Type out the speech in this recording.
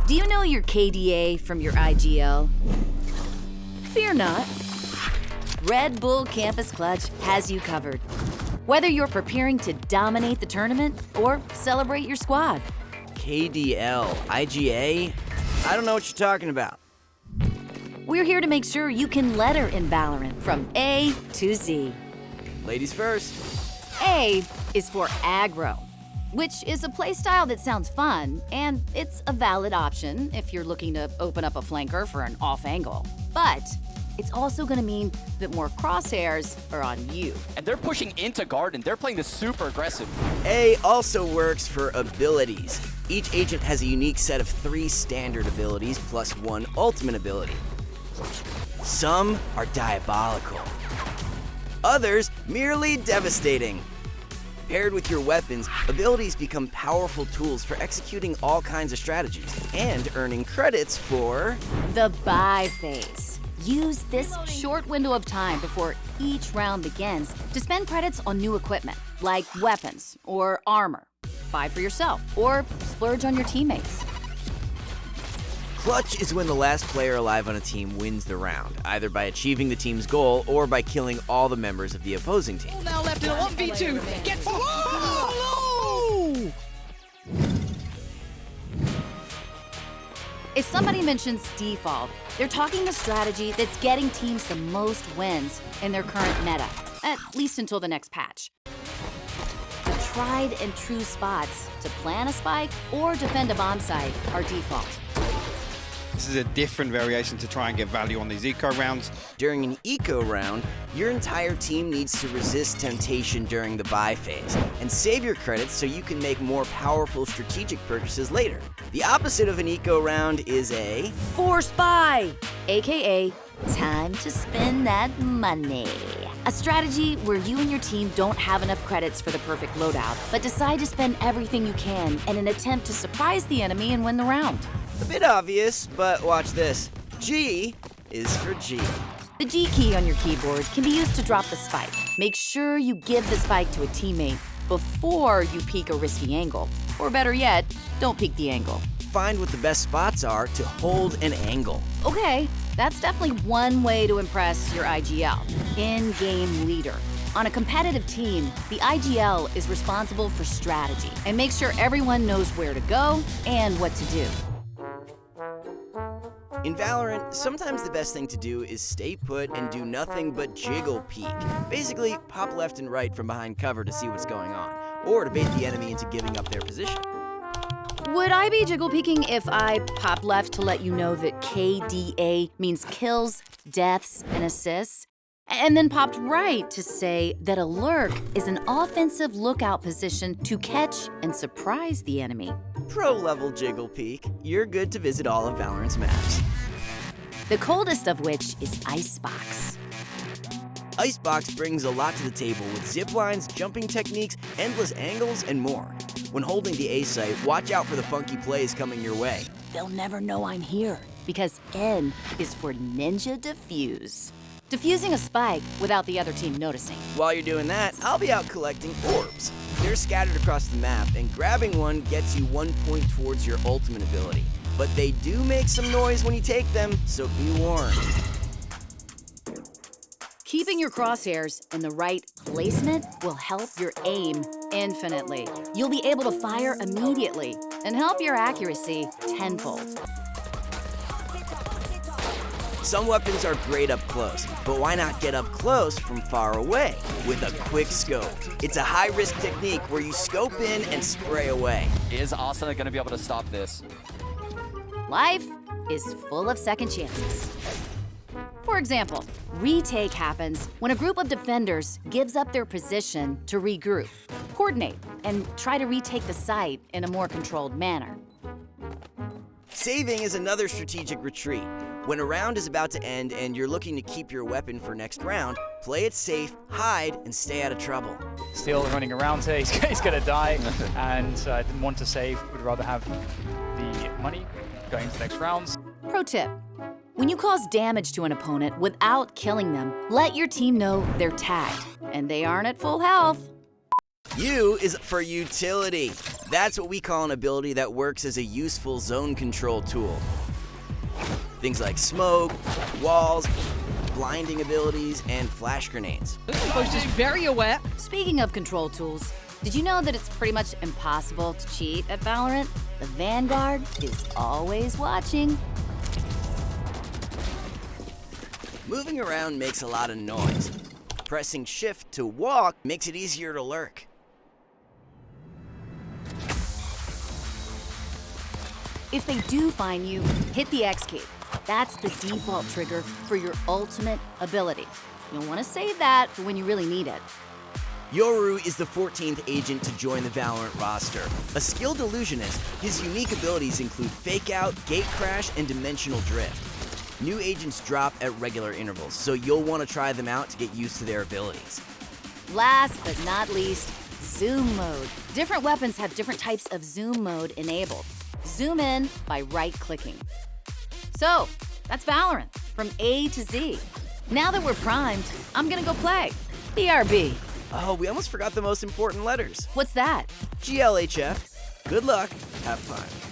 Do you know your KDA from your IGL? Fear not. Red Bull Campus Clutch has you covered. Whether you're preparing to dominate the tournament or celebrate your squad. KDL, IGA? I don't know what you're talking about. We're here to make sure you can letter in Valorant from A to Z. Ladies first. A is for aggro, which is a playstyle that sounds fun, and it's a valid option if you're looking to open up a flanker for an off angle. But it's also gonna mean that more crosshairs are on you. And they're pushing into Garden. They're playing this super aggressive. A also works for abilities. Each agent has a unique set of 3 standard abilities plus 1 ultimate ability. Some are diabolical. Others merely devastating. Paired with your weapons, abilities become powerful tools for executing all kinds of strategies and earning credits for The buy phase. Use this short window of time before each round begins to spend credits on new equipment, like weapons or armor. Buy for yourself or splurge on your teammates. Clutch is when the last player alive on a team wins the round, either by achieving the team's goal or by killing all the members of the opposing team. Now left in a 1v2. Gets. Whoa! If somebody mentions default, they're talking the strategy that's getting teams the most wins in their current meta, at least until the next patch. The tried and true spots to plant a spike or defend a bomb site are default. This is a different variation to try and get value on these eco rounds. During an eco round, your entire team needs to resist temptation during the buy phase and save your credits so you can make more powerful strategic purchases later. The opposite of an eco round is a Force buy, aka time to spend that money. A strategy where you and your team don't have enough credits for the perfect loadout, but decide to spend everything you can in an attempt to surprise the enemy and win the round. a bit obvious, but watch this. G is for G. The G key on your keyboard can be used to drop the spike. Make sure you give the spike to a teammate before you peek a risky angle. Or better yet, don't peek the angle. Find what the best spots are to hold an angle. Okay, that's definitely one way to impress your IGL, in-game leader. On a competitive team, the IGL is responsible for strategy and makes sure everyone knows where to go and what to do. In Valorant, sometimes the best thing to do is stay put and do nothing but jiggle peek. Basically, pop left and right from behind cover to see what's going on, or to bait the enemy into giving up their position. Would I be jiggle peeking if I popped left to let you know that KDA means kills, deaths, and assists? And then popped right to say that a lurk is an offensive lookout position to catch and surprise the enemy. Pro-level jiggle peek, you're good to visit all of Valorant's maps. The coldest of which is Icebox. Icebox brings a lot to the table with zip lines, jumping techniques, endless angles, and more. When holding the A site, watch out for the funky plays coming your way. They'll never know I'm here because N is for Ninja Defuse. Defusing a spike without the other team noticing. While you're doing that, I'll be out collecting orbs. They're scattered across the map, and grabbing one gets you 1 point towards your ultimate ability. But they do make some noise when you take them, so be warned. Keeping your crosshairs in the right placement will help your aim infinitely. You'll be able to fire immediately and help your accuracy tenfold. Some weapons are great up close, but why not get up close from far away with a quick scope? It's a high-risk technique where you scope in and spray away. Is Asuna going to be able to stop this? Life is full of second chances. For example, retake happens when a group of defenders gives up their position to regroup, coordinate, and try to retake the site in a more controlled manner. Saving is another strategic retreat. When a round is about to end and you're looking to keep your weapon for next round, play it safe, hide, and stay out of trouble. Still running around here, he's going to die, and didn't want to save, would rather have the money going into the next rounds. Pro tip: when you cause damage to an opponent without killing them, let your team know they're tagged and they aren't at full health. U is for utility. That's what we call an ability that works as a useful zone control tool. Things like smoke, walls, blinding abilities, and flash grenades. Ghost is very aware. Speaking of control tools, did you know that it's pretty much impossible to cheat at Valorant? The Vanguard is always watching. Moving around makes a lot of noise. Pressing shift to walk makes it easier to lurk. If they do find you, hit the X key. That's the default trigger for your ultimate ability. You'll want to save that for when you really need it. Yoru is the 14th agent to join the Valorant roster. A skilled illusionist, his unique abilities include Fake Out, Gate Crash, and Dimensional Drift. New agents drop at regular intervals, so you'll want to try them out to get used to their abilities. Last but not least, Zoom Mode. Different weapons have different types of Zoom Mode enabled. Zoom in by right-clicking. So, that's Valorant, from A to Z. Now that we're primed, I'm gonna go play. BRB. Oh, we almost forgot the most important letters. What's that? GLHF. Good luck. Have fun.